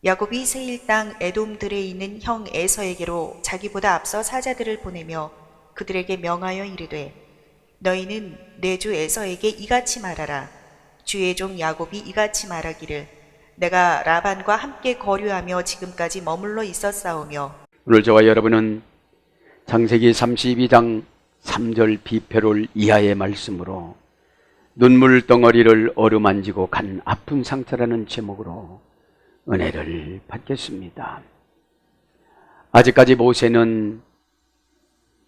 야곱이 세일 땅 에돔들에 있는 형 에서에게로 자기보다 앞서 사자들을 보내며 그들에게 명하여 이르되 너희는 내 주 에서에게 이같이 말하라. 주의 종 야곱이 이같이 말하기를 내가 라반과 함께 거류하며 지금까지 머물러 있었사오며. 오늘 저와 여러분은 창세기 32장 3절 비표를 이하의 말씀으로 눈물 덩어리를 어루만지고 간 아픈 상처라는 제목으로 은혜를 받겠습니다. 아직까지 모세는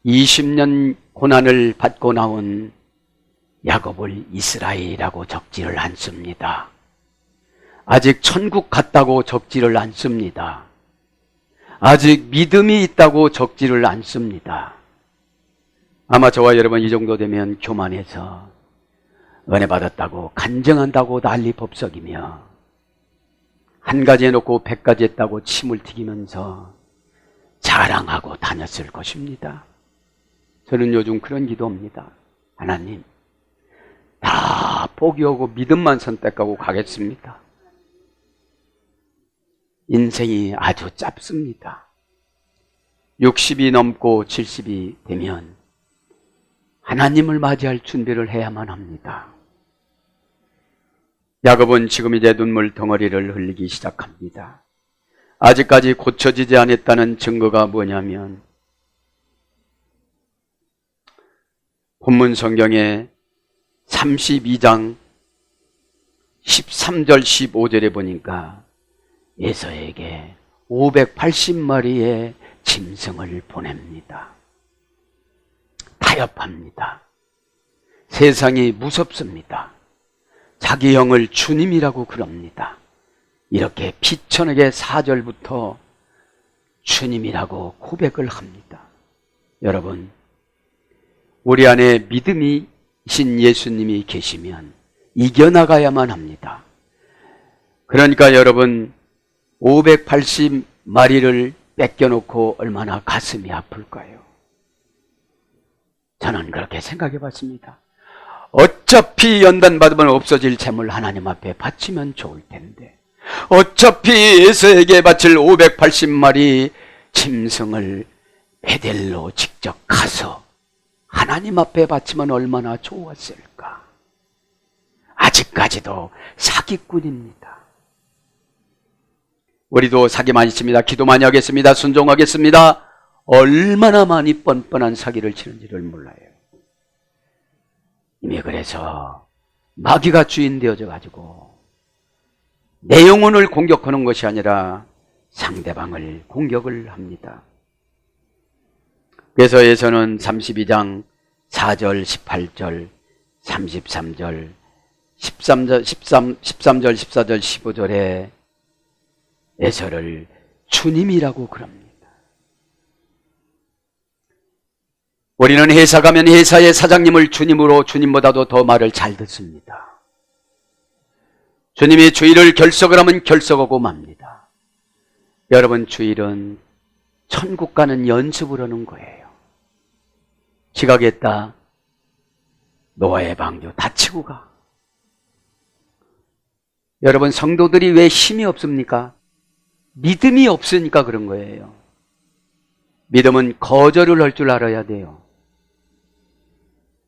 20년 고난을 받고 나온 야곱을 이스라엘이라고 적지를 않습니다. 아직 천국 갔다고 적지를 않습니다. 아직 믿음이 있다고 적지를 않습니다. 아마 저와 여러분 이 정도 되면 교만해서 은혜 받았다고 간증한다고 난리 법석이며 한 가지 해놓고 100가지 했다고 침을 튀기면서 자랑하고 다녔을 것입니다. 저는 요즘 그런 기도합니다. 하나님, 다 포기하고 믿음만 선택하고 가겠습니다. 인생이 아주 짧습니다. 60이 넘고 70이 되면 하나님을 맞이할 준비를 해야만 합니다. 야곱은 지금 이제 눈물 덩어리를 흘리기 시작합니다. 아직까지 고쳐지지 않았다는 증거가 뭐냐면 본문 성경에 32장 13절 15절에 보니까 에서에게 580마리의 짐승을 보냅니다. 타협합니다. 세상이 무섭습니다. 자기 형을 주님이라고 그럽니다. 이렇게 비천하게 4절부터 주님이라고 고백을 합니다. 여러분, 우리 안에 믿음이신 예수님이 계시면 이겨나가야만 합니다. 그러니까 여러분, 580마리를 뺏겨놓고 얼마나 가슴이 아플까요? 저는 그렇게 생각해 봤습니다. 어차피 연단받으면 없어질 재물 하나님 앞에 바치면 좋을 텐데 어차피 에서에게 바칠 580마리 짐승을 베델로 직접 가서 하나님 앞에 바치면 얼마나 좋았을까. 아직까지도 사기꾼입니다. 우리도 사기 많이 칩니다. 기도 많이 하겠습니다. 순종하겠습니다. 얼마나 많이 뻔뻔한 사기를 치는지를 몰라요. 이미 그래서 마귀가 주인 되어져 가지고 내 영혼을 공격하는 것이 아니라 상대방을 공격을 합니다. 그래서 에서는 32장 4절, 18절, 33절, 13절, 14절, 15절에 에서를 주님이라고 그럽니다. 우리는 회사 가면 회사의 사장님을 주님으로 주님보다도 더 말을 잘 듣습니다. 주님이 주일을 결석을 하면 결석하고 맙니다. 여러분, 주일은 천국 가는 연습을 하는 거예요. 지각했다. 노아의 방주 다치고 가. 여러분, 성도들이 왜 힘이 없습니까? 믿음이 없으니까 그런 거예요. 믿음은 거절을 할 줄 알아야 돼요.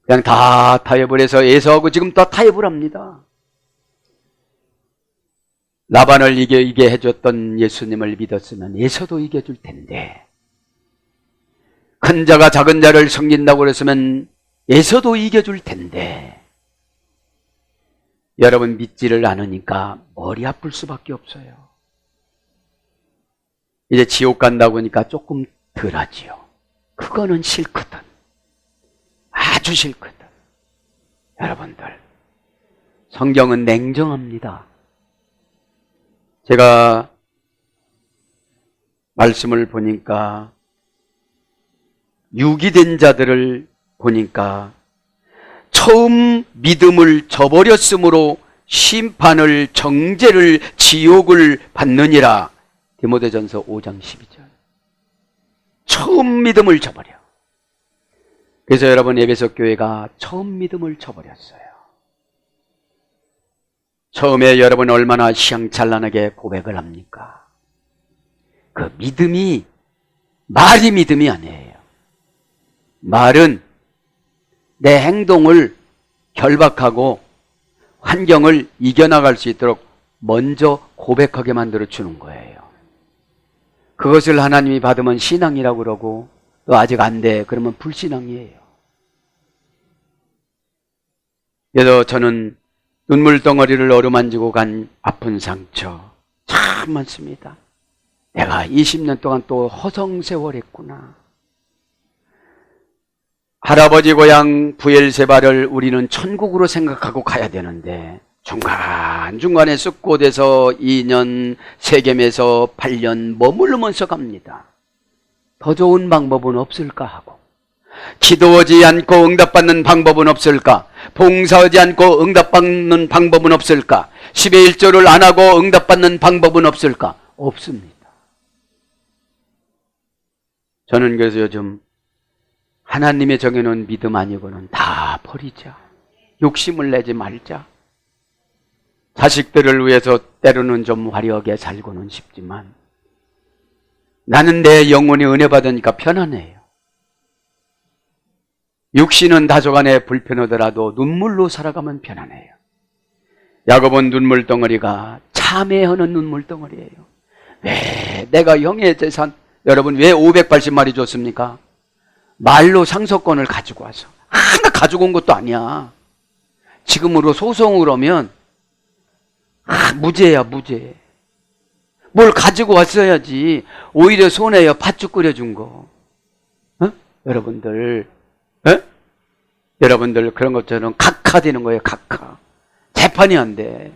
그냥 다 타협을 해서 에서하고 지금 다 타협을 합니다. 라반을 이게 해줬던 예수님을 믿었으면 에서도 이겨줄 텐데, 큰 자가 작은 자를 섬긴다고 그랬으면 에서도 이겨줄 텐데, 여러분 믿지를 않으니까 머리 아플 수밖에 없어요. 이제 지옥 간다고 하니까 조금 덜하지요. 그거는 싫거든. 아주 싫거든. 여러분들, 성경은 냉정합니다. 제가 말씀을 보니까 유기된 자들을 보니까 처음 믿음을 저버렸으므로 심판을, 정죄를, 지옥을 받느니라. 디모데전서 5장 12절. 처음 믿음을 저버려. 그래서 여러분, 에베소 교회가 처음 믿음을 저버렸어요. 처음에 여러분 얼마나 시향찬란하게 고백을 합니까? 그 믿음이 말이 믿음이 아니에요. 말은 내 행동을 결박하고 환경을 이겨나갈 수 있도록 먼저 고백하게 만들어 주는 거예요. 그것을 하나님이 받으면 신앙이라고 그러고, 또 아직 안 돼 그러면 불신앙이에요. 그래서 저는 눈물덩어리를 어루만지고 간 아픈 상처 참 많습니다. 내가 20년 동안 또 허송세월했구나. 할아버지 고향 부엘세바를 우리는 천국으로 생각하고 가야 되는데 중간중간에 쑥곳에서 2년, 세겜에서 8년 머물면서 갑니다. 더 좋은 방법은 없을까 하고, 기도하지 않고 응답받는 방법은 없을까? 봉사하지 않고 응답받는 방법은 없을까? 10의 1조를 안 하고 응답받는 방법은 없을까? 없습니다. 저는 그래서 요즘 하나님의 정해놓은 믿음 아니고는 다 버리자. 욕심을 내지 말자. 자식들을 위해서 때로는 좀 화려하게 살고는 싶지만 나는 내 영혼이 은혜 받으니까 편안해요. 육신은 다소간에 불편하더라도 눈물로 살아가면 편안해요. 야곱은 눈물덩어리가 참회하는 눈물덩어리예요. 왜 내가 형의 재산, 여러분 왜 580마리 줬습니까? 말로 상속권을 가지고 와서. 하나 가지고 온 것도 아니야. 지금으로 소송을 하면 무죄야, 무죄. 뭘 가지고 왔어야지. 오히려 손해요. 팥죽 끓여준 거. 여러분들, 여러분들 그런 것처럼 각하되는 거예요. 각하. 재판이 안 돼.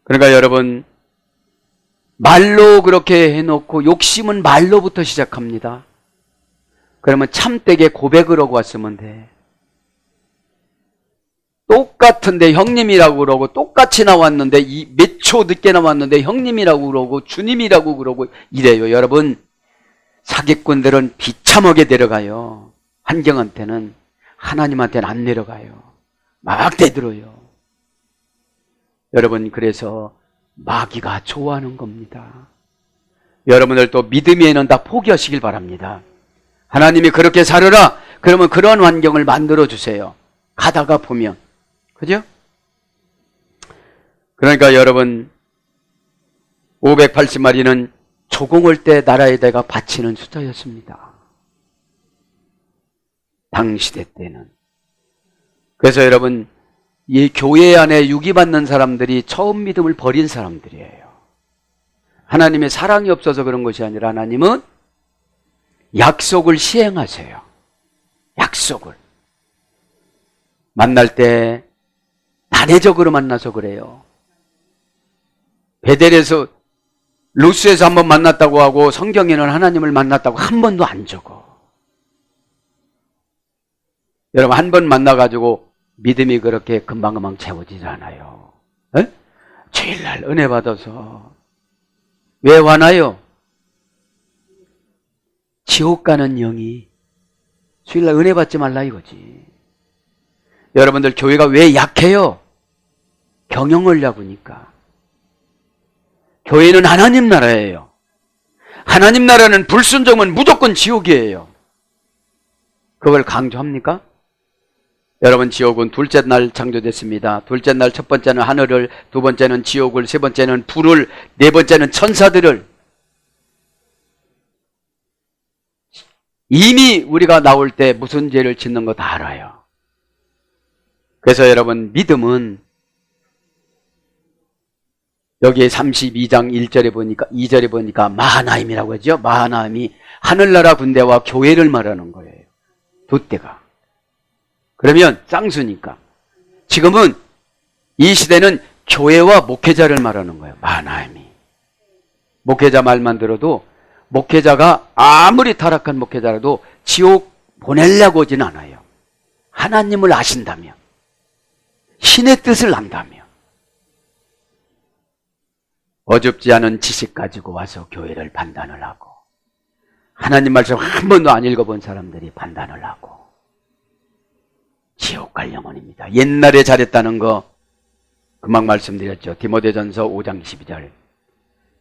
그러니까 여러분, 말로 그렇게 해놓고 욕심은 말로부터 시작합니다. 그러면 참되게 고백을 하고 왔으면 돼. 똑같은데 형님이라고 그러고 똑같이 나왔는데 몇 초 늦게 나왔는데 형님이라고 그러고 주님이라고 그러고 이래요. 여러분, 사기꾼들은 비참하게 내려가요. 환경한테는, 하나님한테는 안 내려가요. 막 대들어요. 여러분, 그래서 마귀가 좋아하는 겁니다. 여러분들 또 믿음에는 다 포기하시길 바랍니다. 하나님이 그렇게 살으라 그러면 그런 환경을 만들어 주세요. 가다가 보면. 그죠? 그러니까 여러분, 580마리는 조공할 때 나라에 내가 바치는 숫자였습니다. 당시대 때는. 그래서 여러분, 이 교회 안에 유기받는 사람들이 처음 믿음을 버린 사람들이에요. 하나님의 사랑이 없어서 그런 것이 아니라 하나님은 약속을 시행하세요. 약속을. 만날 때 단회적으로 만나서 그래요. 베델에서, 루스에서 한번 만났다고 하고 성경에는 하나님을 만났다고 한 번도 안 적어. 여러분, 한 번 만나가지고 믿음이 그렇게 금방금방 채워지지 않아요. 주일날 은혜 받아서 왜 화나요? 지옥 가는 영이 주일날 은혜 받지 말라 이거지. 여러분들, 교회가 왜 약해요? 경영하려고니까. 교회는 하나님 나라예요. 하나님 나라는 불순종은 무조건 지옥이에요. 그걸 강조합니까? 여러분, 지옥은 둘째 날 창조됐습니다. 둘째 날 첫 번째는 하늘을, 두 번째는 지옥을, 세 번째는 불을, 네 번째는 천사들을. 이미 우리가 나올 때 무슨 죄를 짓는 거 다 알아요. 그래서 여러분, 믿음은 여기에 32장 1절에 보니까, 2절에 보니까 마하나임이라고 하죠. 마하나임이 하늘나라 군대와 교회를 말하는 거예요. 두 때가. 그러면 쌍수니까. 지금은 이 시대는 교회와 목회자를 말하는 거예요. 마하나임이. 목회자 말만 들어도, 목회자가 아무리 타락한 목회자라도 지옥 보내려고 하진 않아요. 하나님을 아신다면, 신의 뜻을 안다면. 어줍지 않은 지식 가지고 와서 교회를 판단을 하고, 하나님 말씀 한 번도 안 읽어본 사람들이 판단을 하고, 지옥 갈 영혼입니다. 옛날에 잘했다는 거 금방 말씀드렸죠. 디모데전서 5장 12절.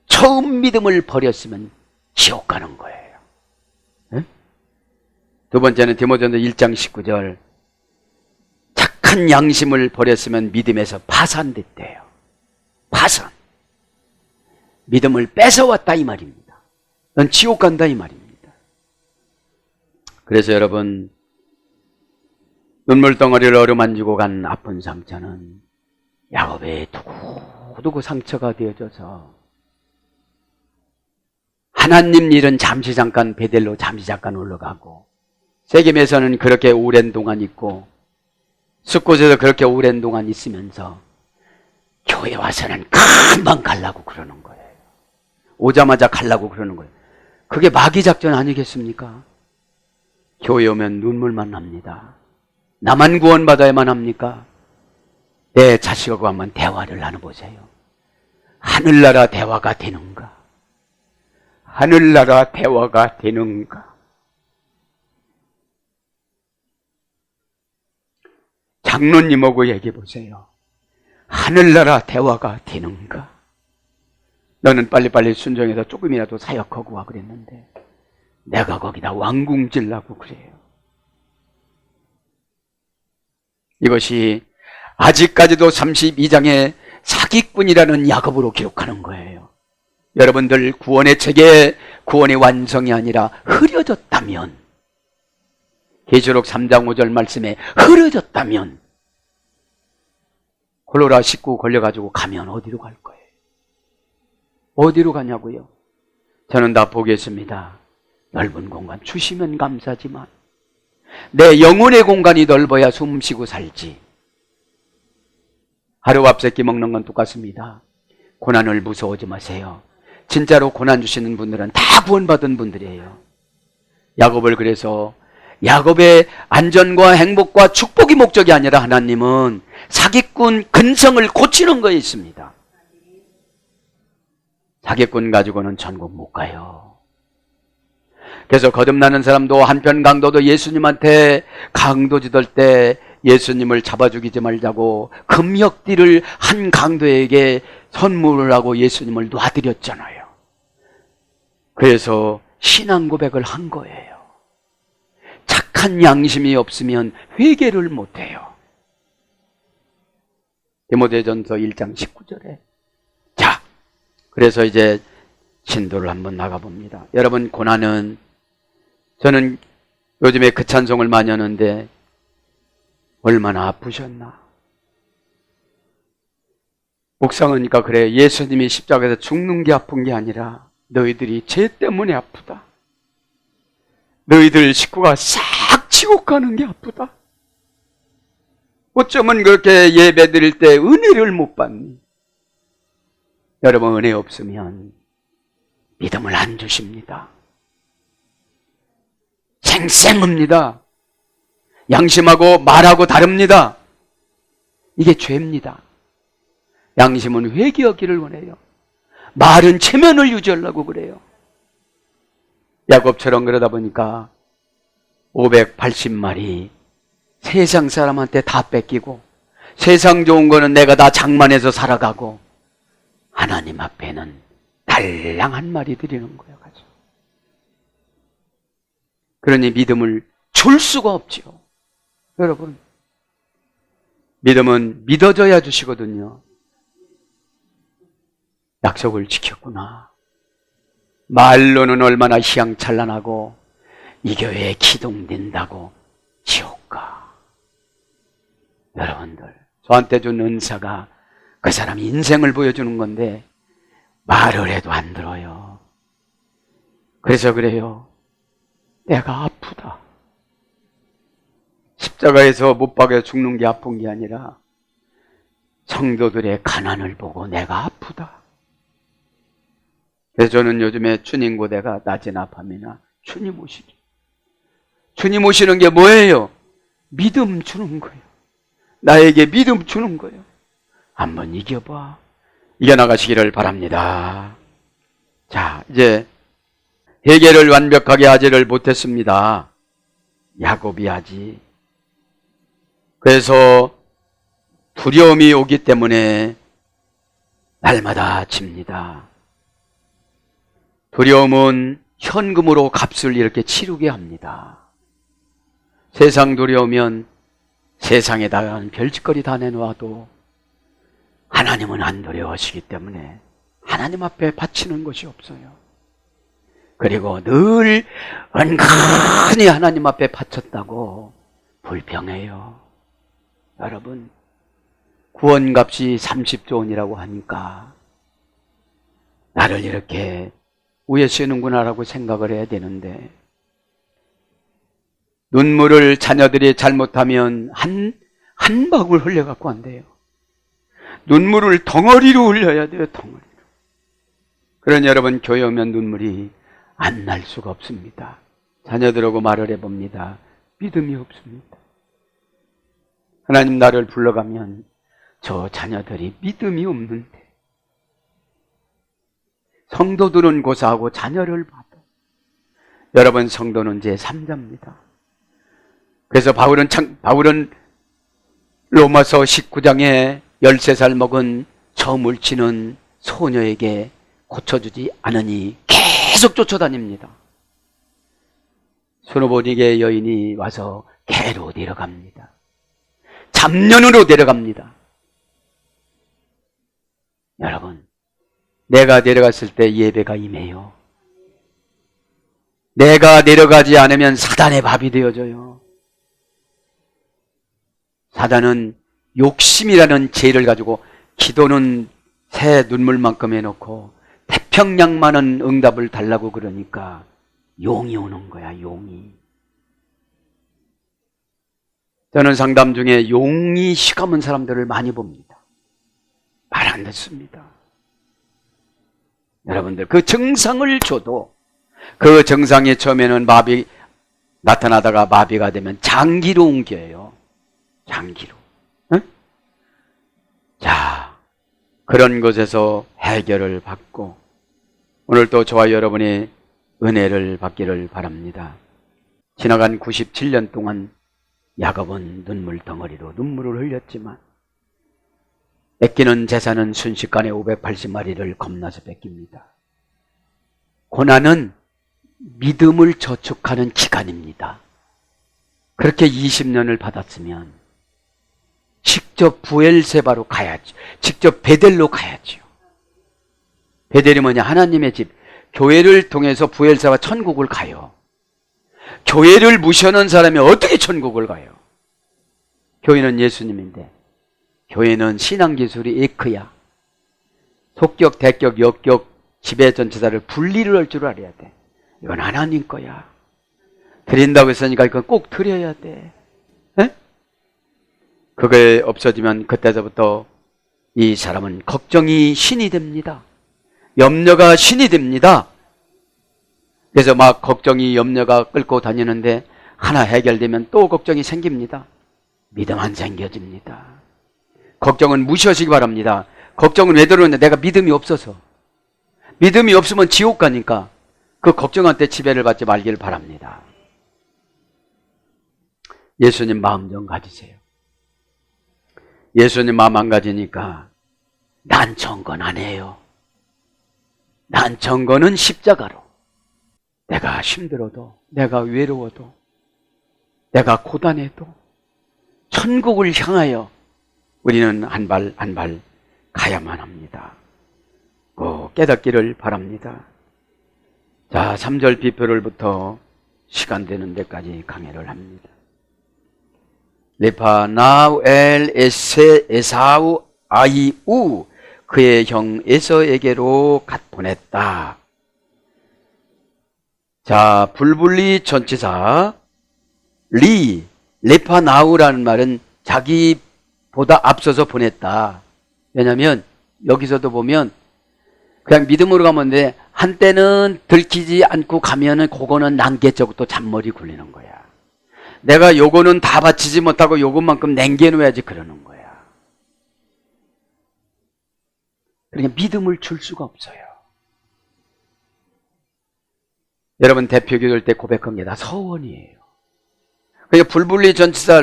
처음 믿음을 버렸으면 지옥 가는 거예요. 네? 두 번째는 디모데전서 1장 19절. 착한 양심을 버렸으면 믿음에서 파산됐대요. 파산. 믿음을 뺏어왔다 이 말입니다. 넌 지옥 간다 이 말입니다. 그래서 여러분, 눈물덩어리를 어루만지고 간 아픈 상처는 야곱의 두고두고 상처가 되어져서 하나님 일은 잠시 잠깐 베델로 잠시 잠깐 올라가고, 세겜에서는 그렇게 오랜 동안 있고, 숫곳에서 그렇게 오랜 동안 있으면서 교회 와서는 금방 가려고 그러는 거예요. 오자마자 가려고 그러는 거예요. 그게 마귀 작전 아니겠습니까? 교회 오면 눈물만 납니다. 나만 구원받아야만 합니까? 내 자식하고 한번 대화를 나눠보세요. 하늘나라 대화가 되는가? 하늘나라 대화가 되는가? 장로님하고 얘기해보세요. 하늘나라 대화가 되는가? 너는 빨리빨리 순종해서 조금이라도 사역하고 와 그랬는데 내가 거기다 왕궁질라고 그래요. 이것이 아직까지도 32장의 사기꾼이라는 야곱으로 기록하는 거예요. 여러분들 구원의 책에 구원의 완성이 아니라 흐려졌다면, 계시록 3장 5절 말씀에 흐려졌다면 콜로라 19 걸려가지고 가면 어디로 갈 거예요? 어디로 가냐고요? 저는 다 보겠습니다. 넓은 공간 주시면 감사지만 내 영혼의 공간이 넓어야 숨 쉬고 살지. 하루 밥 세끼 먹는 건 똑같습니다. 고난을 무서워하지 마세요. 진짜로 고난 주시는 분들은 다 구원받은 분들이에요. 야곱을 그래서 야곱의 안전과 행복과 축복이 목적이 아니라 하나님은 사기꾼 근성을 고치는 거에 있습니다. 사기꾼 가지고는 천국 못 가요. 그래서 거듭나는 사람도 한편 강도도 예수님한테 강도 지들 때 예수님을 잡아 죽이지 말자고 금역띠를 한 강도에게 선물을 하고 예수님을 놔드렸잖아요. 그래서 신앙 고백을 한 거예요. 착한 양심이 없으면 회개를 못해요. 디모데전서 1장 19절에. 자, 그래서 이제 진도를 한번 나가봅니다. 여러분, 고난은, 저는 요즘에 그 찬송을 많이 하는데 얼마나 아프셨나. 묵상하니까 그래, 예수님이 십자가에서 죽는 게 아픈 게 아니라 너희들이 죄 때문에 아프다. 너희들 식구가 싹 지옥 가는 게 아프다. 어쩌면 그렇게 예배 드릴 때 은혜를 못 받니? 여러분, 은혜 없으면 믿음을 안 주십니다. 생생합니다. 양심하고 말하고 다릅니다. 이게 죄입니다. 양심은 회개하기를 원해요. 말은 체면을 유지하려고 그래요. 야곱처럼 그러다 보니까 580마리 세상 사람한테 다 뺏기고, 세상 좋은 거는 내가 다 장만해서 살아가고, 하나님 앞에는 달랑 한 마리 드리는 거예요. 가지고. 그러니 믿음을 줄 수가 없지요. 여러분, 믿음은 믿어져야 주시거든요. 약속을 지켰구나. 말로는 얼마나 희양찬란하고 이 교회에 기동된다고 지옥 가. 여러분들, 저한테 준 은사가 그 사람 인생을 보여주는 건데 말을 해도 안 들어요. 그래서 그래요. 내가 아프다. 십자가에서 못 박여 죽는 게 아픈 게 아니라 성도들의 가난을 보고 내가 아프다. 그래서 저는 요즘에 주님 고대가 낮이나 밤이나 주님 오시기. 주님 오시는 게 뭐예요? 믿음 주는 거예요. 나에게 믿음 주는 거예요. 한번 이겨봐. 이겨나가시기를 바랍니다. 자, 이제 회개를 완벽하게 하지를 못했습니다. 야곱이 하지. 그래서 두려움이 오기 때문에 날마다 집니다. 두려움은 현금으로 값을 이렇게 치르게 합니다. 세상 두려우면 세상에다가 별짓거리 다 내놓아도 하나님은 안 두려워하시기 때문에 하나님 앞에 바치는 것이 없어요. 그리고 늘 은근히 하나님 앞에 바쳤다고 불평해요. 여러분, 구원값이 30조 원이라고 하니까 나를 이렇게 위에 쓰는구나라고 생각을 해야 되는데, 눈물을 자녀들이 잘못하면 한 방울 흘려갖고 안 돼요. 눈물을 덩어리로 흘려야 돼요. 덩어리로. 그러니 여러분, 교회 오면 눈물이 안 날 수가 없습니다. 자녀들하고 말을 해봅니다. 믿음이 없습니다. 하나님 나를 불러가면 저 자녀들이 믿음이 없는데, 성도들은 고사하고 자녀를 받아. 여러분, 성도는 제3자입니다. 그래서 바울은 로마서 19장에 13살 먹은 처음을 치는 소녀에게 고쳐주지 않으니 계속 쫓아다닙니다. 수노보니게 여인이 와서 개로 데려갑니다. 잡년으로 데려갑니다. 여러분, 내가 내려갔을 때 예배가 임해요. 내가 내려가지 않으면 사단의 밥이 되어져요. 사단은 욕심이라는 죄를 가지고 기도는 새 눈물만큼 해놓고 태평양 많은 응답을 달라고 그러니까 용이 오는 거야, 용이. 저는 상담 중에 용이 시커먼 사람들을 많이 봅니다. 말 안 듣습니다. 여러분들, 그 증상을 줘도 그 증상이 처음에는 마비 나타나다가 마비가 되면 장기로 옮겨요. 장기로. 응? 자, 그런 것에서 해결을 받고 오늘 또 저와 여러분이 은혜를 받기를 바랍니다. 지나간 97년 동안 야곱은 눈물 덩어리로 눈물을 흘렸지만 뺏기는 재산은 순식간에 580마리를 겁나서 뺏깁니다. 고난은 믿음을 저축하는 기간입니다. 그렇게 20년을 받았으면 직접 부엘세바로 가야죠. 직접 베델로 가야죠. 베델이 뭐냐? 하나님의 집. 교회를 통해서 부엘세바 천국을 가요. 교회를 무시하는 사람이 어떻게 천국을 가요? 교회는 예수님인데, 교회는 신앙기술이 에크야. 속격, 대격, 역격, 지배전치사를 분리를 할 줄 알아야 돼. 이건 하나님 거야. 드린다고 했으니까 이건 꼭 드려야 돼. 에? 그게 없어지면 그때서부터 이 사람은 걱정이 신이 됩니다. 염려가 신이 됩니다. 그래서 막 걱정이 염려가 끌고 다니는데 하나 해결되면 또 걱정이 생깁니다. 믿음 안 생겨집니다. 걱정은 무시하시기 바랍니다. 걱정은 왜 들어오는데? 내가 믿음이 없어서. 믿음이 없으면 지옥 가니까 그 걱정한테 지배를 받지 말기를 바랍니다. 예수님 마음 좀 가지세요. 예수님 마음 안 가지니까 난청건 안 해요. 난청건은 십자가로. 내가 힘들어도, 내가 외로워도, 내가 고단해도 천국을 향하여 우리는 한 발 한 발 가야만 합니다. 꼭 깨닫기를 바랍니다. 자, 3절 비표를부터 시간 되는 데까지 강해를 합니다. 레파 나우엘 에세 에사우 아이우 그의 형 에서에게로 보냈다. 자, 불불리 전치사 레파 나우라는 말은 자기보다 앞서서 보냈다. 왜냐하면 여기서도 보면 그냥 믿음으로 가면 돼. 한때는 들키지 않고 가면은 그거는 난개쩍 또 잔머리 굴리는 거야. 내가 요거는 다 바치지 못하고 요것만큼 남겨놓아야지 그러는 거야. 그러니까 믿음을 줄 수가 없어요. 여러분, 대표 기도할 때 고백한 게 다 서원이에요. 그러니까 불불리 전치사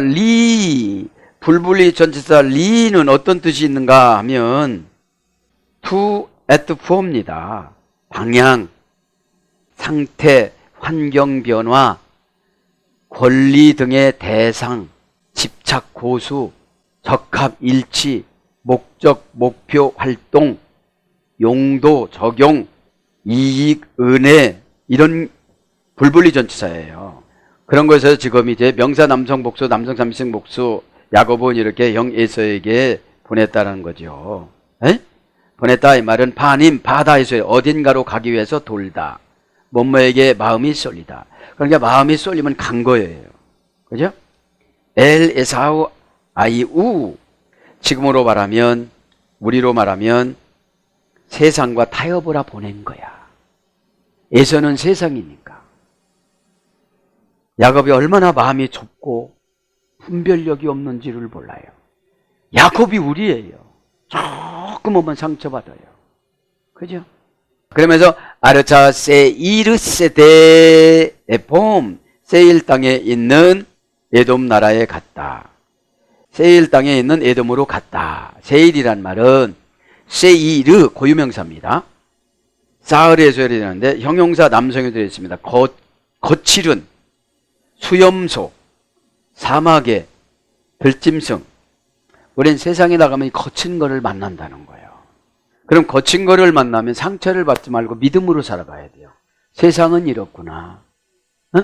불불리 전치사 리는 어떤 뜻이 있는가 하면 to at for입니다. 방향, 상태, 환경 변화, 권리 등의 대상, 집착, 고수, 적합, 일치, 목적, 목표, 활동, 용도, 적용, 이익, 은혜, 이런 불분리 전치사예요. 그런 것에서 지금 이제 명사 남성 복수, 남성 삼성 복수, 야곱은 이렇게 형 에서에게 보냈다는 거죠. 에? 보냈다 이 말은 파님, 바다에서 어딘가로 가기 위해서 돌다. 뭐뭐에게 마음이 쏠리다. 그러니까 마음이 쏠리면 간 거예요. 그죠? 엘 에사우 아이우. 지금으로 말하면, 우리로 말하면 세상과 타협을 하 보낸 거야. 에서는 세상이니까. 야곱이 얼마나 마음이 좁고 분별력이 없는지를 몰라요. 야곱이 우리예요. 조금 오면 상처받아요. 그죠? 그러면서 아르차 세이르세데 에폼, 세일 땅에 있는 에돔 나라에 갔다. 세일 땅에 있는 에돔으로 갔다. 세일이란 말은 세이르 고유명사입니다. 사흘에서 되는데 형용사 남성이 들어있습니다. 거칠은, 수염소, 사막에, 들짐승. 우린 세상에 나가면 거친 거를 만난다는 거예요. 그럼 거친 거를 만나면 상처를 받지 말고 믿음으로 살아가야 돼요. 세상은 이렇구나. 어?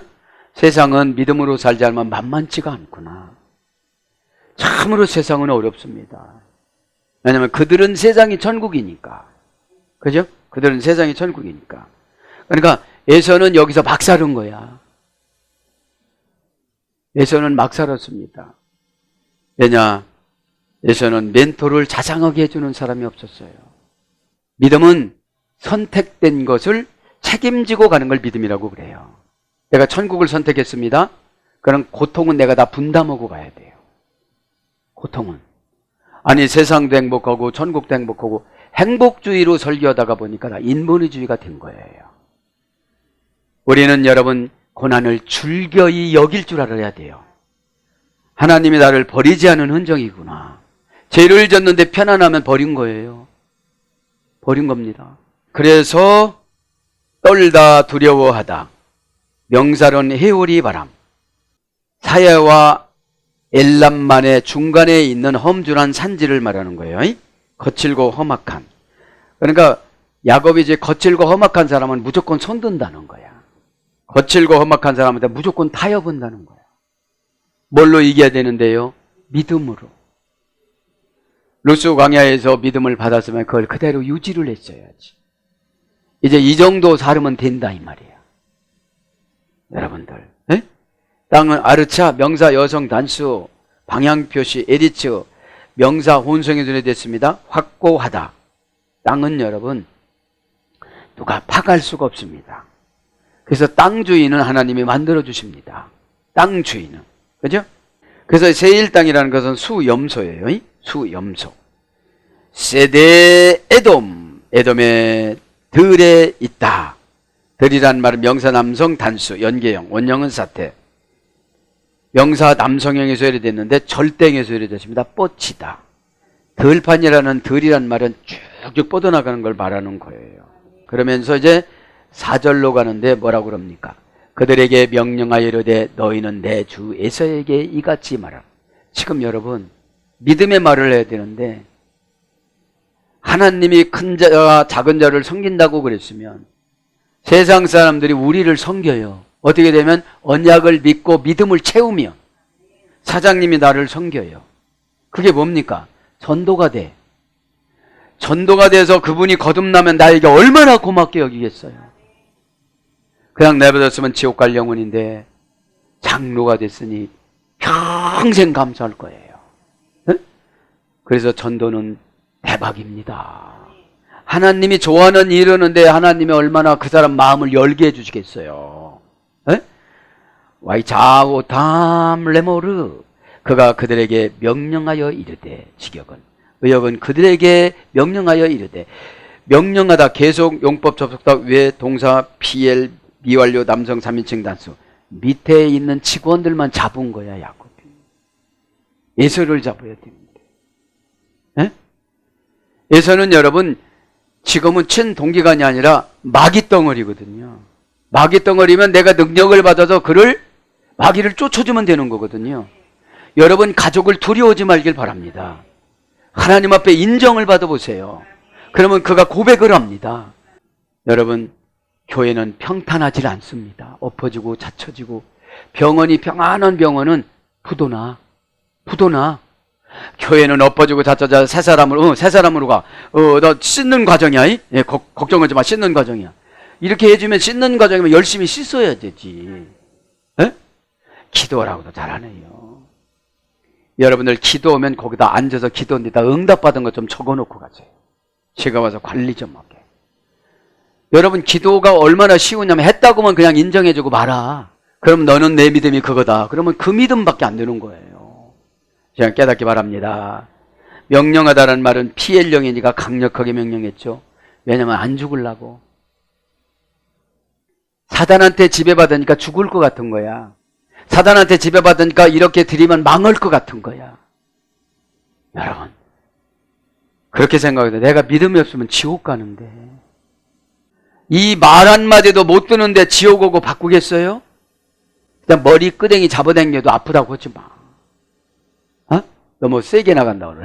세상은 믿음으로 살지 않으면 만만치가 않구나. 참으로 세상은 어렵습니다. 왜냐하면 그들은 세상이 천국이니까. 그죠? 그들은 세상이 천국이니까. 그러니까 에서는 여기서 막 사는 거야. 에서는 막 살았습니다. 왜냐? 에서는 멘토를 자상하게 해주는 사람이 없었어요. 믿음은 선택된 것을 책임지고 가는 걸 믿음이라고 그래요. 내가 천국을 선택했습니다. 그럼 고통은 내가 다 분담하고 가야 돼요. 고통은. 아니 세상도 행복하고 천국도 행복하고 행복주의로 설교하다가 보니까 다 인본주의가 된 거예요. 우리는 여러분 고난을 즐겨이 여길 줄 알아야 돼요. 하나님이 나를 버리지 않은 흔적이구나. 죄를 졌는데 편안하면 버린 거예요. 버린 겁니다. 그래서 떨다 두려워하다. 명사로는 해오리 바람. 사야와 엘람만의 중간에 있는 험준한 산지를 말하는 거예요. 거칠고 험악한. 그러니까 야곱이 이제 거칠고 험악한 사람은 무조건 손든다는 거야. 거칠고 험악한 사람한테 무조건 타협한다는 거야. 뭘로 이겨야 되는데요? 믿음으로. 루스 광야에서 믿음을 받았으면 그걸 그대로 유지를 했어야지. 이제 이 정도 살으면 된다 이 말이야. 여러분들. 에? 땅은 아르차, 명사 여성 단수, 방향표시, 에디츠, 명사 혼성이 눈에 됐습니다. 확고하다. 땅은 여러분 누가 파갈 수가 없습니다. 그래서 땅 주인은 하나님이 만들어 주십니다. 땅 주인은. 그죠? 그래서 세일 땅이라는 것은 수염소예요. 수염소. 세데 에돔. 에돔의 들에 있다. 들이란 말은 명사 남성 단수, 연계형, 원형은 사태. 명사 남성형에서 해결됐는데 절대형에서 해결됐습니다. 뻗치다. 들판이라는 들이란 말은 쭉쭉 뻗어나가는 걸 말하는 거예요. 그러면서 이제 4절로 가는데 뭐라고 그럽니까? 그들에게 명령하여 이르되 너희는 내 주 에서에게 이같이 말하라. 지금 여러분 믿음의 말을 해야 되는데 하나님이 큰 자와 작은 자를 섬긴다고 그랬으면 세상 사람들이 우리를 섬겨요. 어떻게 되면 언약을 믿고 믿음을 채우면 사장님이 나를 섬겨요. 그게 뭡니까? 전도가 돼. 전도가 돼서 그분이 거듭나면 나에게 얼마나 고맙게 여기겠어요. 그냥 내버렸으면 지옥 갈 영혼인데 장로가 됐으니 평생 감사할 거예요. 네? 그래서 전도는 대박입니다. 하나님이 좋아하는 일이었는데 하나님이 얼마나 그 사람 마음을 열게 해주시겠어요. 네? 와이자오담 레모르. 그가 그들에게 명령하여 이르되. 직역은 의역은 그들에게 명령하여 이르되. 명령하다 계속 용법 접속사 외 동사 PL 미완료 남성 3인칭 단수. 밑에 있는 직원들만 잡은 거야 야곱이. 에서를 잡아야 됩니다. 네? 에서는 여러분 지금은 친 동기간이 아니라 마귀 덩어리거든요. 마귀 덩어리면 내가 능력을 받아서 그를 마귀를 쫓아주면 되는 거거든요. 여러분 가족을 두려워하지 말길 바랍니다. 하나님 앞에 인정을 받아보세요. 그러면 그가 고백을 합니다. 여러분 교회는 평탄하지 않습니다. 엎어지고 자처지고 병원이 평안한 병원은 부도나 교회는 엎어지고 자처자 새 사람으로 가. 너 씻는 과정이야. 예, 걱정하지 마. 씻는 과정이야. 이렇게 해주면 씻는 과정이면 열심히 씻어야 되지. 에? 기도하라고도 잘하네요. 여러분들 기도하면 거기다 앉아서 기도한데다 응답받은 거 좀 적어놓고 가세요. 제가 와서 관리 좀 하게. 여러분 기도가 얼마나 쉬우냐면 했다고만 그냥 인정해주고 말아. 그럼 너는 내 믿음이 그거다. 그러면 그 믿음밖에 안 되는 거예요. 제가 깨닫기 바랍니다. 명령하다라는 말은 피엘령이니까 강력하게 명령했죠. 왜냐면 안 죽으려고. 사단한테 지배받으니까 죽을 것 같은 거야. 사단한테 지배받으니까 이렇게 드리면 망할 것 같은 거야. 여러분 그렇게 생각해도 내가 믿음이 없으면 지옥 가는데 이 말 한마디도 못 듣는데 지옥 오고 바꾸겠어요? 그냥 머리 끄댕이 잡아당겨도 아프다고 하지 마. 어? 너무 세게 나간다 오늘.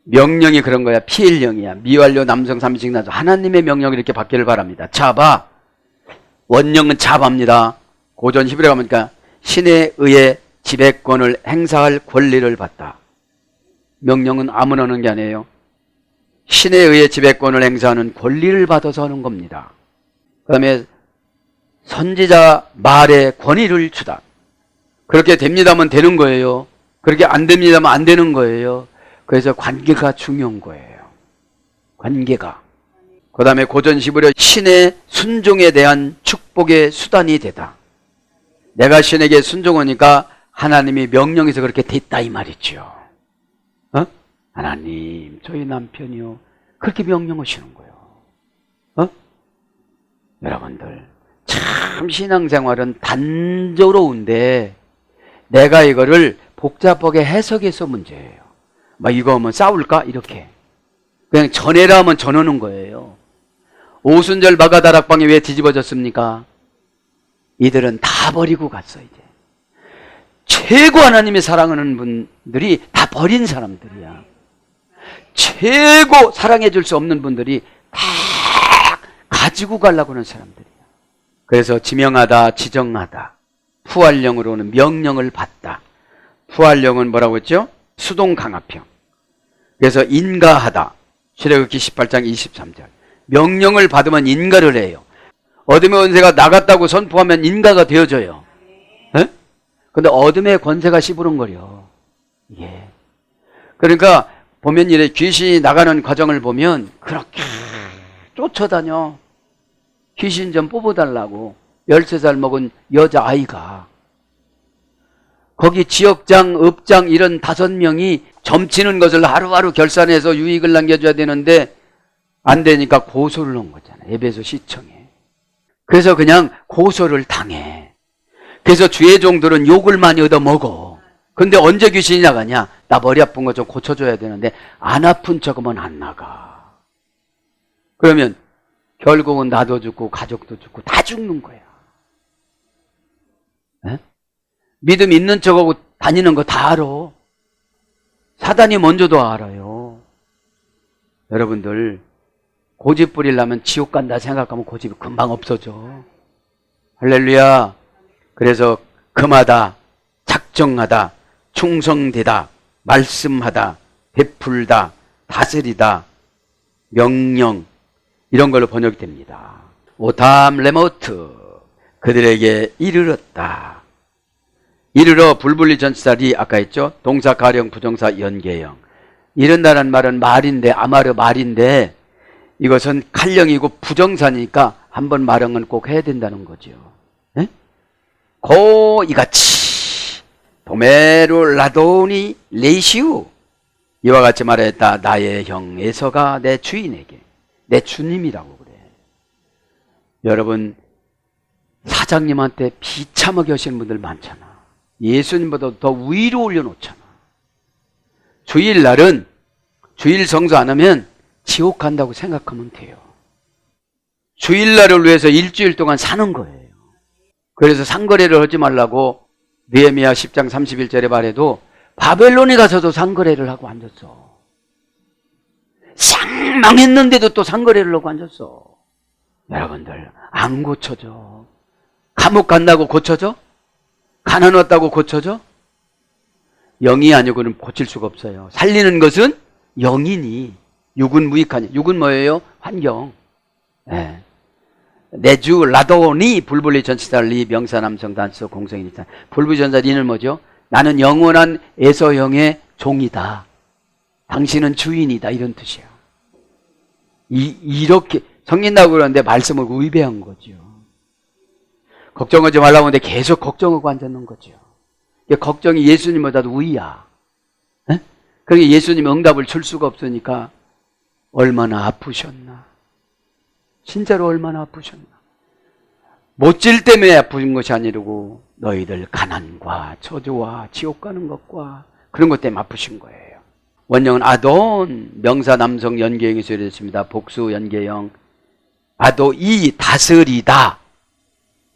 명령이 그런 거야. 피일령이야. 미완료 남성 3인칭 나서 하나님의 명령이 이렇게 받기를 바랍니다. 잡아. 원령은 잡합니다. 고전 히브리어 가보니까 신에 의해 지배권을 행사할 권리를 받다. 명령은 아무나 하는 게 아니에요. 신에 의해 지배권을 행사하는 권리를 받아서 하는 겁니다. 그 다음에 선지자 말에 권위를 주다. 그렇게 됩니다면 되는 거예요. 그렇게 안 됩니다면 안 되는 거예요. 그래서 관계가 중요한 거예요. 관계가. 그 다음에 고전 히브리어 신의 순종에 대한 축복의 수단이 되다. 내가 신에게 순종하니까 하나님이 명령해서 그렇게 됐다 이 말이죠. 어? 하나님 저희 남편이요. 그렇게 명령하시는 거예요. 어? 여러분들 참 신앙생활은 단조로운데 내가 이거를 복잡하게 해석해서 문제예요. 막 이거 하면 싸울까? 이렇게 그냥 전해라 하면 전하는 거예요. 오순절 마가다락방이 왜 뒤집어졌습니까? 이들은 다 버리고 갔어. 이제 최고 하나님의 사랑하는 분들이 다 버린 사람들이야. 최고 사랑해 줄 수 없는 분들이 다 가지고 가려고 하는 사람들이야. 그래서 지명하다, 지정하다. 푸활령으로는 명령을 받다. 푸활령은 뭐라고 했죠? 수동강압형. 그래서 인가하다. 출애굽기 18장 23절. 명령을 받으면 인가를 해요. 어둠의 권세가 나갔다고 선포하면 인가가 되어져요. 근데 어둠의 권세가 시부름거려. 예. 그러니까 보면 이래 귀신이 나가는 과정을 보면 그렇게 쫓아다녀. 귀신 좀 뽑아달라고 13살 먹은 여자아이가. 거기 지역장, 읍장 이런 5명이 점치는 것을 하루하루 결산해서 유익을 남겨줘야 되는데 안 되니까 고소를 한 거잖아. 에베소 시청에. 그래서 그냥 고소를 당해. 그래서 주의 종들은 욕을 많이 얻어먹어. 근데 언제 귀신이 나가냐? 나 머리 아픈 거 좀 고쳐줘야 되는데 안 아픈 척하면 안 나가. 그러면 결국은 나도 죽고 가족도 죽고 다 죽는 거야. 에? 믿음 있는 척하고 다니는 거 다 알아. 사단이 먼저도 알아요. 여러분들 고집 부리려면 지옥 간다 생각하면 고집이 금방 없어져. 할렐루야. 그래서 금하다, 작정하다, 충성되다, 말씀하다, 베풀다, 다스리다, 명령 이런 걸로 번역이 됩니다. 오탐 레모트 그들에게 이르렀다. 이르러 불불리 전치사리 아까 했죠. 동사 가령 부정사 연계형. 이른다는 말은 말인데 아마르 말인데 이것은 칼령이고 부정사니까 한번 말형은 꼭 해야 된다는 거죠. 에? 고 이같이 도메로 라도니 레이시우 이와 같이 말했다. 나의 형 에서가 내 주인에게 내 주님이라고 그래. 여러분 사장님한테 비참하게 하시는 분들 많잖아. 예수님보다 더 위로 올려놓잖아. 주일날은 주일 성수 안 하면 지옥 간다고 생각하면 돼요. 주일날을 위해서 일주일 동안 사는 거예요. 그래서 상거래를 하지 말라고 느헤미야 10장 31절에 말해도 바벨론에 가서도 상거래를 하고 앉았어. 쌍 망했는데도 또 상거래를 하고 앉았어. 여러분들 안 고쳐져. 감옥 간다고 고쳐져? 가난 왔다고 고쳐져? 영이 아니고는 고칠 수가 없어요. 살리는 것은 영이니 육은 무익하니. 육은 뭐예요? 환경. 네. 내주 라도니 불불리 전치달리 명사남성 단수 공성이니까. 불불리 전치달리는 뭐죠? 나는 영원한 에서형의 종이다. 당신은 주인이다. 이런 뜻이야. 이렇게 성린다고 그러는데 말씀을 위배한 거죠. 걱정하지 말라고 하는데 계속 걱정하고 앉았는 거죠. 걱정이 예수님보다도 위야. 그러니까 예수님 응답을 줄 수가 없으니까 얼마나 아프셨나. 진짜로 얼마나 아프셨나. 못질 때문에 아픈 것이 아니고 너희들 가난과 저주와 지옥 가는 것과 그런 것 때문에 아프신 거예요. 원형은 아돈, 명사 남성 연계형이 쓰여졌습니다. 복수 연계형. 아도 이 다스리다.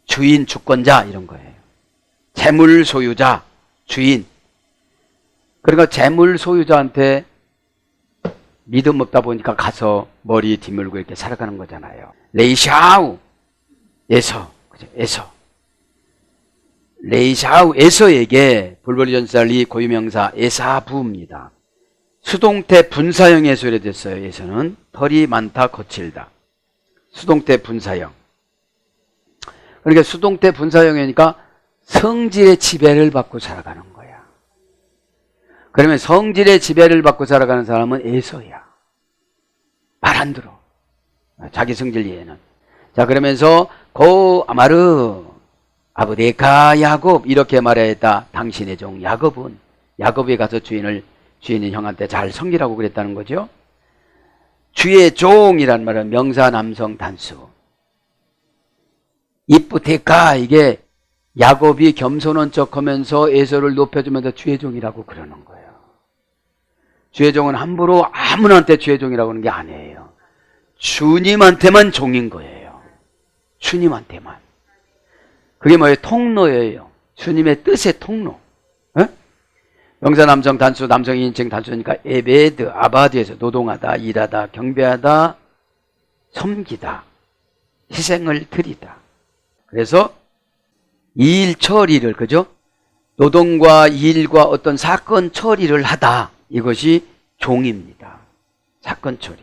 주인, 주권자 이런 거예요. 재물 소유자, 주인. 그러니까 재물 소유자한테 믿음 없다 보니까 가서 머리 뒤물고 이렇게 살아가는 거잖아요. 레이샤우, 에서, 그죠? 에서. 레이샤우, 에서에게 불벌이 전살리 고유명사 에사부입니다. 수동태 분사형에 소개됐어요. 에서는 털이 많다, 거칠다. 수동태 분사형. 그러니까 수동태 분사형이니까 성질의 지배를 받고 살아가는 거야. 그러면 성질의 지배를 받고 살아가는 사람은 에서야. 말 안 들어. 자기 성질 이해는. 자, 그러면서 고 아마르 아브데카 야곱 이렇게 말했다. 당신의 종 야곱은 야곱에 가서 주인인 형한테 잘 섬기라고 그랬다는 거죠. 주의 종이란 말은 명사 남성 단수. 이쁘테카 이게 야곱이 겸손한 척하면서 에서를 높여주면서 주의 종이라고 그러는 거예요. 주의 종은 함부로 아무나한테 주의 종이라고 하는 게 아니에요. 주님한테만 종인 거예요. 주님한테만. 그게 뭐예요? 통로예요. 주님의 뜻의 통로. 명사 남성 단수, 남성 인칭 단수니까 에베드, 아바드에서 노동하다, 일하다, 경배하다, 섬기다, 희생을 드리다. 그래서 일 처리를, 그죠? 노동과 일과 어떤 사건 처리를 하다. 이것이 종입니다. 사건 처리.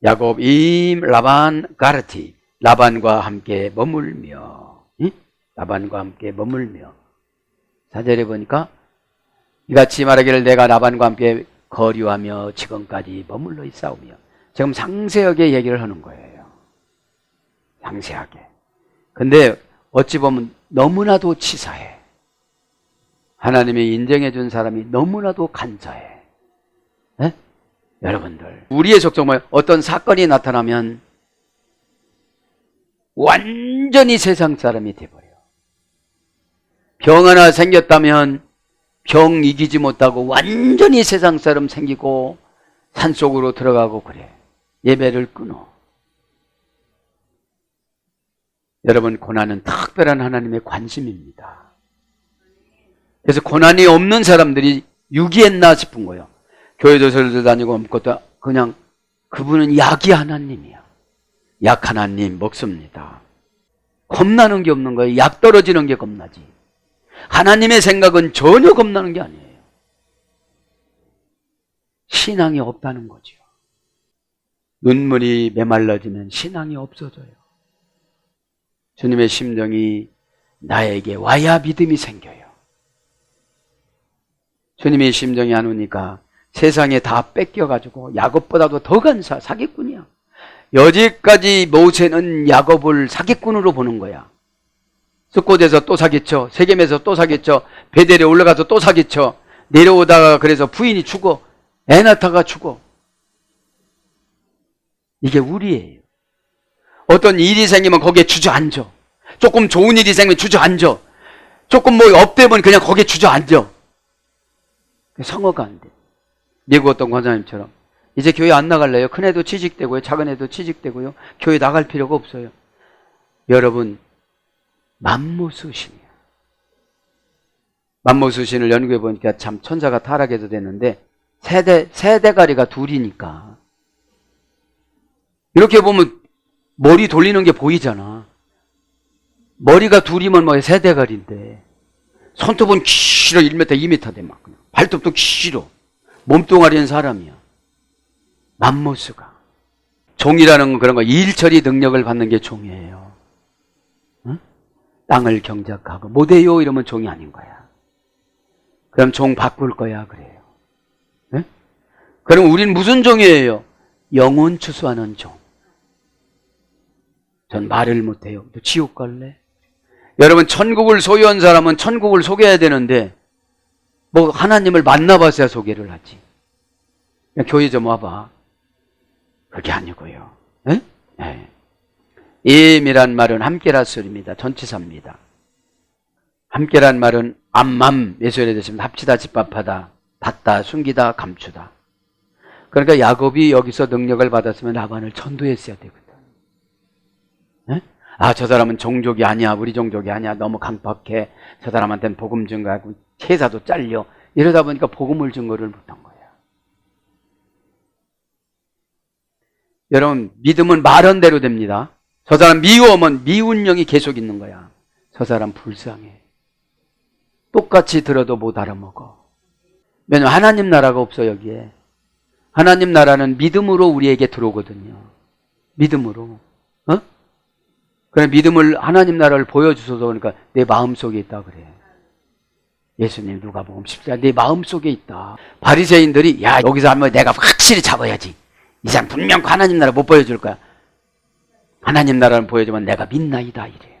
야곱 임 라반 가르티. 라반과 함께 머물며. 라반과 함께 머물며. 4절에 보니까 이같이 말하기를 내가 라반과 함께 거류하며 지금까지 머물러 있사오며. 지금 상세하게 얘기를 하는 거예요. 상세하게. 근데 어찌 보면 너무나도 치사해. 하나님이 인정해 준 사람이 너무나도 간사해. 네? 여러분들 우리의 속성 뭐예요? 어떤 사건이 나타나면 완전히 세상 사람이 돼버려. 병 하나 생겼다면 병 이기지 못하고 완전히 세상 사람 생기고 산속으로 들어가고 그래. 예배를 끊어. 여러분 고난은 특별한 하나님의 관심입니다. 그래서 고난이 없는 사람들이 유기했나 싶은 거예요. 교회도 설도 다니고 아무것도 그냥 그분은 약이 하나님이야. 약 하나님 먹습니다. 겁나는 게 없는 거예요. 약 떨어지는 게 겁나지. 하나님의 생각은 전혀 겁나는 게 아니에요. 신앙이 없다는 거죠. 눈물이 메말라지면 신앙이 없어져요. 주님의 심정이 나에게 와야 믿음이 생겨요. 주님의 심정이 안 오니까 세상에 다 뺏겨가지고 야곱보다도 더 간사 사기꾼이야. 여지까지 모세는 야곱을 사기꾼으로 보는 거야. 숫곳에서 또 사기쳐, 세겜에서 또 사기쳐, 베델에 올라가서 또 사기쳐, 내려오다가 그래서 부인이 죽어, 애 낳다가 죽어. 이게 우리예요. 어떤 일이 생기면 거기에 주저앉아. 조금 좋은 일이 생기면 주저앉아. 조금 뭐 업되면 그냥 거기에 주저앉아. 성어가 안 돼. 미국 어떤 권사님처럼 이제 교회 안 나갈래요? 큰 애도 취직되고요. 작은 애도 취직되고요. 교회 나갈 필요가 없어요. 여러분, 만무수신이에요. 만무수신을 연구해 보니까 참 천사가 타락해서 됐는데 세대가리가 둘이니까 이렇게 보면 머리 돌리는 게 보이잖아. 머리가 둘이면 뭐 세대가리인데 손톱은 길어 1m, 2m 돼 막. 발톱도 길어. 몸뚱아리는 사람이야. 맘모스가. 종이라는 건 그런 거 일처리 능력을 받는 게 종이에요. 응? 땅을 경작하고 못해요 이러면 종이 아닌 거야. 그럼 종 바꿀 거야 그래요. 응? 그럼 우린 무슨 종이에요? 영혼 추수하는 종. 전 말을 못해요. 너 지옥 갈래? 여러분 천국을 소유한 사람은 천국을 소개해야 되는데 뭐 하나님을 만나봐서야 소개를 하지. 그냥 교회 좀 와봐. 그게 아니고요. 에? 네. 임이란 말은 함께라 소리입니다. 전치사입니다. 함께란 말은 암맘 예수에 대해서 합치다 집합하다 닫다 숨기다 감추다. 그러니까 야곱이 여기서 능력을 받았으면 라반을 전도했어야 되거든. 에? 아, 저 사람은 종족이 아니야. 우리 종족이 아니야. 너무 강팍해. 저 사람한테는 복음 증거하고 제사도 잘려. 이러다 보니까 복음을 증거를 못한 거야. 여러분, 믿음은 말한 대로 됩니다. 저 사람 미워하면 미운 영이 계속 있는 거야. 저 사람 불쌍해. 똑같이 들어도 못 알아먹어. 왜냐면 하나님 나라가 없어 여기에. 하나님 나라는 믿음으로 우리에게 들어오거든요. 믿음으로. 어? 그래 믿음을 하나님 나라를 보여주셔서 그러니까 내 마음속에 있다 그래. 예수님 누가복음 14장 내 마음속에 있다. 바리새인들이 야 여기서 하면 내가 확실히 잡아야지. 이 사람 분명 하나님 나라 못 보여줄 거야. 하나님 나라를 보여주면 내가 믿나이다 이래.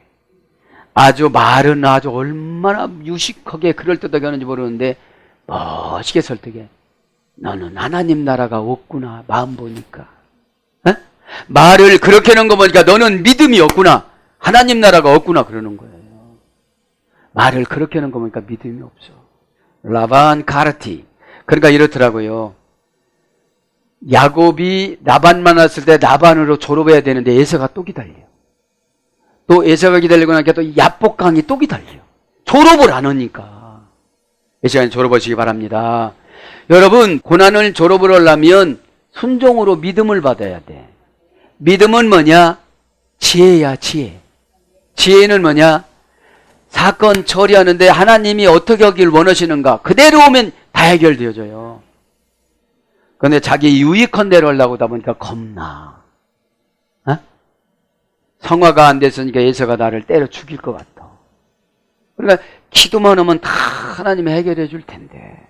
아주 말은 아주 얼마나 유식하게 그럴듯하게 하는지 모르는데 멋있게 설득해. 너는 하나님 나라가 없구나. 마음 보니까. 에? 말을 그렇게 하는 거 보니까 너는 믿음이 없구나. 하나님 나라가 없구나 그러는 거예요. 말을 그렇게 하는 거 보니까 믿음이 없어. 라반 카르티. 그러니까 이렇더라고요. 야곱이 라반 만났을 때 라반으로 졸업해야 되는데 에서가 또 기다려. 또 에서가 기다리고 나니까 또 야복강이 또 기다려. 졸업을 안 하니까. 이 시간에 졸업하시기 바랍니다. 여러분 고난을 졸업을 하려면 순종으로 믿음을 받아야 돼. 믿음은 뭐냐? 지혜야 지혜. 지혜는 뭐냐? 사건 처리하는데 하나님이 어떻게 하길 원하시는가 그대로 오면 다 해결되어져요. 그런데 자기 유익한 대로 하려고 하다 보니까 겁나. 어? 성화가 안 됐으니까 예서가 나를 때려 죽일 것 같아. 그러니까 기도만 하면 다 하나님이 해결해 줄 텐데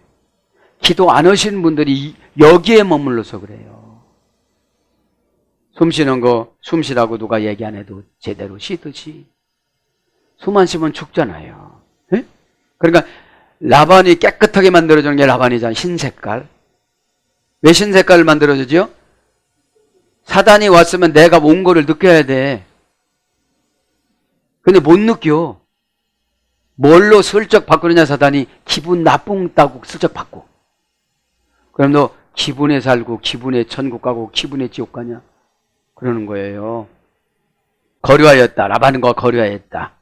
기도 안 하신 분들이 여기에 머물러서 그래요. 숨 쉬는 거 숨 쉬라고 누가 얘기 안 해도 제대로 쉬듯이 숨 안 쉬면 죽잖아요. 에? 그러니까 라반이 깨끗하게 만들어주는 게 라반이잖아. 흰색깔. 왜 흰색깔을 만들어주죠? 사단이 왔으면 내가 온 거를 느껴야 돼. 근데 못 느껴. 뭘로 슬쩍 바꾸느냐 사단이 기분 나쁘다고 슬쩍 바꿔. 그럼 너 기분에 살고 기분에 천국 가고 기분에 지옥 가냐? 그러는 거예요. 거류하였다. 라반과 거류하였다.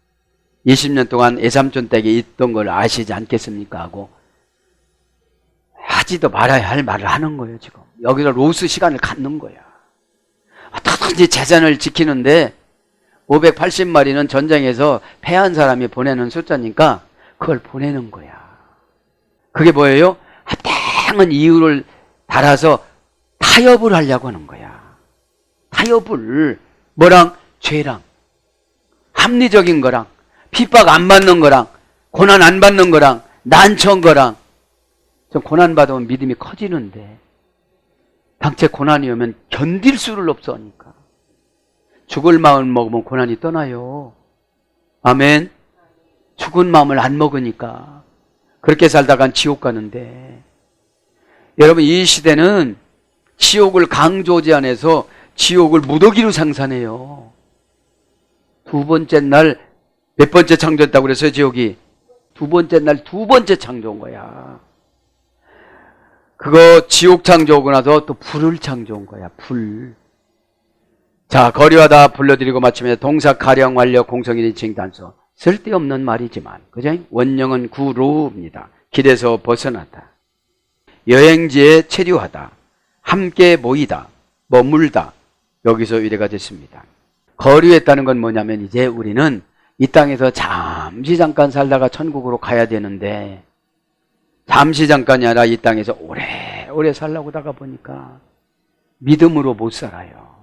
20년 동안 애삼촌 댁에 있던 걸 아시지 않겠습니까? 하고 하지도 말아야 할 말을 하는 거예요. 지금 여기서 로스 시간을 갖는 거야. 어떻게든지 재산을 지키는데 580마리는 전쟁에서 패한 사람이 보내는 숫자니까 그걸 보내는 거야. 그게 뭐예요? 합당한 이유를 달아서 타협을 하려고 하는 거야. 타협을 뭐랑? 죄랑 합리적인 거랑 핍박 안 받는 거랑 고난 안 받는 거랑 난처한 거랑. 좀 고난 받으면 믿음이 커지는데 당최 고난이 오면 견딜 수를 없어 하니까 죽을 마음 먹으면 고난이 떠나요. 아멘. 죽은 마음을 안 먹으니까 그렇게 살다간 지옥 가는데 여러분 이 시대는 지옥을 강조지 안에서 지옥을 무더기로 상상해요. 두 번째 날 몇 번째 창조했다고 그랬어요 지옥이? 두 번째 날 두 번째 창조한 거야. 그거 지옥 창조하고 나서 또 불을 창조한 거야. 불. 자, 거리하다 불러들이고 마침내 동사 가령 완료 공성일이 칭단서. 쓸데없는 말이지만 그죠? 원형은 구로입니다. 길에서 벗어나다. 여행지에 체류하다. 함께 모이다. 머물다. 여기서 의뢰가 됐습니다. 거류했다는 건 뭐냐면 이제 우리는 이 땅에서 잠시 잠깐 살다가 천국으로 가야 되는데 잠시 잠깐이 아니라 이 땅에서 오래오래 살려고 하다가 보니까 믿음으로 못 살아요.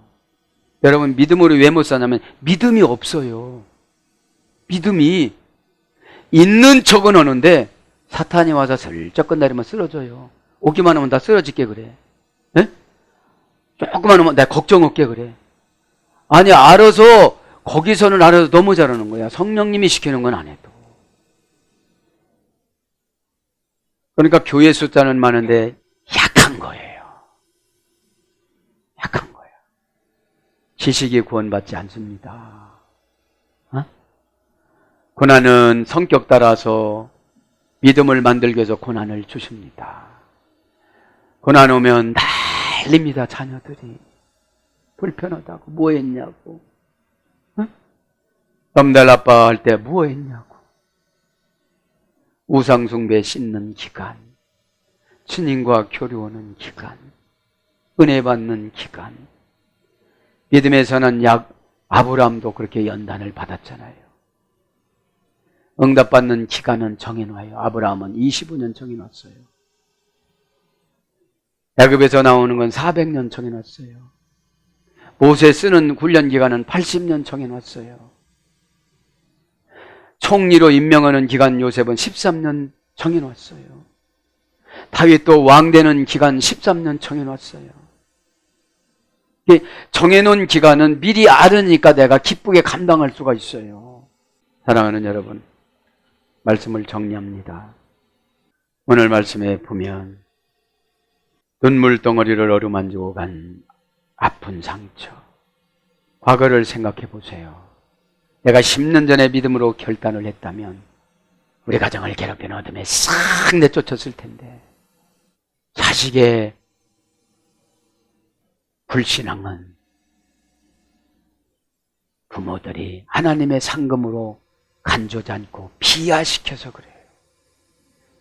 여러분 믿음으로 왜 못 사냐면 믿음이 없어요. 믿음이 있는 척은 하는데 사탄이 와서 슬쩍 건드리면 쓰러져요. 오기만 하면 다 쓰러질게 그래. 네? 조금만 하면 나 걱정 없게 그래. 아니 알아서 거기서는 알아서 너무 잘하는 거야. 성령님이 시키는 건 안 해도. 그러니까 교회 숫자는 많은데 약한 거예요. 약한 거예요. 지식이 구원받지 않습니다. 어? 고난은 성격 따라서 믿음을 만들기 위해서 고난을 주십니다. 고난 오면 난립니다. 자녀들이 불편하다고 뭐 했냐고, 어? 넘달 아빠 할 때 뭐 했냐고, 우상숭배 씻는 기간, 주님과 교류하는 기간, 은혜 받는 기간. 믿음에서는 아브라함도 그렇게 연단을 받았잖아요. 응답받는 기간은 정해놔요. 아브라함은 25년 정해놨어요. 야곱에서 나오는 건 400년 정해놨어요. 모세 쓰는 훈련 기간은 80년 정해놨어요. 총리로 임명하는 기간 요셉은 13년 정해놨어요. 다윗도 왕 되는 기간 13년 정해놨어요. 정해놓은 기간은 미리 알으니까 내가 기쁘게 감당할 수가 있어요. 사랑하는 여러분, 말씀을 정리합니다. 오늘 말씀에 보면 눈물 덩어리를 어루만지고 간 아픈 상처, 과거를 생각해 보세요. 내가 10년 전에 믿음으로 결단을 했다면 우리 가정을 괴롭히는 어둠에 싹 내쫓았을 텐데, 자식의 불신앙은 부모들이 하나님의 상급으로 간주지 않고 비하시켜서 그래요.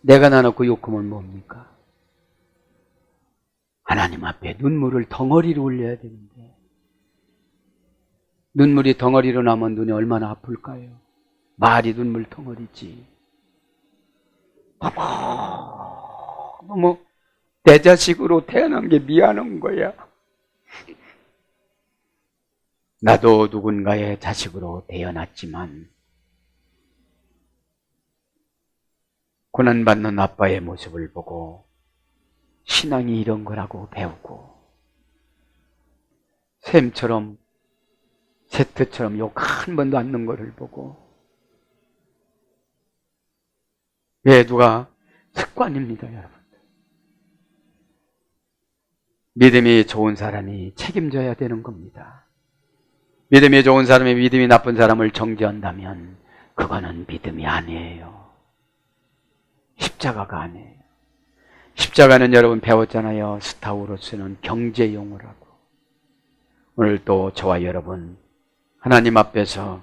내가 나놓고 욕하면 뭡니까? 하나님 앞에 눈물을 덩어리로 흘려야 되는데, 눈물이 덩어리로 나면 눈이 얼마나 아플까요? 말이 눈물 덩어리지. 너무 내 자식으로 태어난 게 미안한 거야. 나도 누군가의 자식으로 태어났지만 고난받는 아빠의 모습을 보고 신앙이 이런 거라고 배우고, 샘처럼 세트처럼 욕 한 번도 안 넣은 거를 보고, 왜 누가 습관입니다, 여러분. 믿음이 좋은 사람이 책임져야 되는 겁니다. 믿음이 좋은 사람이 믿음이 나쁜 사람을 정죄한다면 그거는 믿음이 아니에요. 십자가가 아니에요. 십자가는 여러분 배웠잖아요. 스타우로스는 경제용어라고. 오늘 또 저와 여러분 하나님 앞에서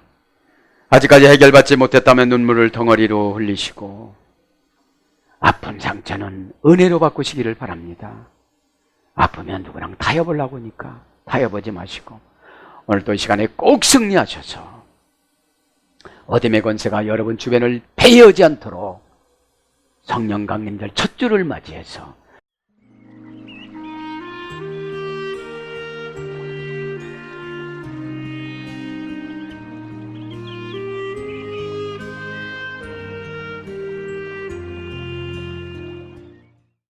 아직까지 해결받지 못했다면 눈물을 덩어리로 흘리시고, 아픈 상처는 은혜로 바꾸시기를 바랍니다. 아프면 누구랑 타협하려고 하니까 타협하지 마시고, 오늘 또 이 시간에 꼭 승리하셔서 어둠의 권세가 여러분 주변을 배회하지 않도록 성령 강림절 첫 주를 맞이해서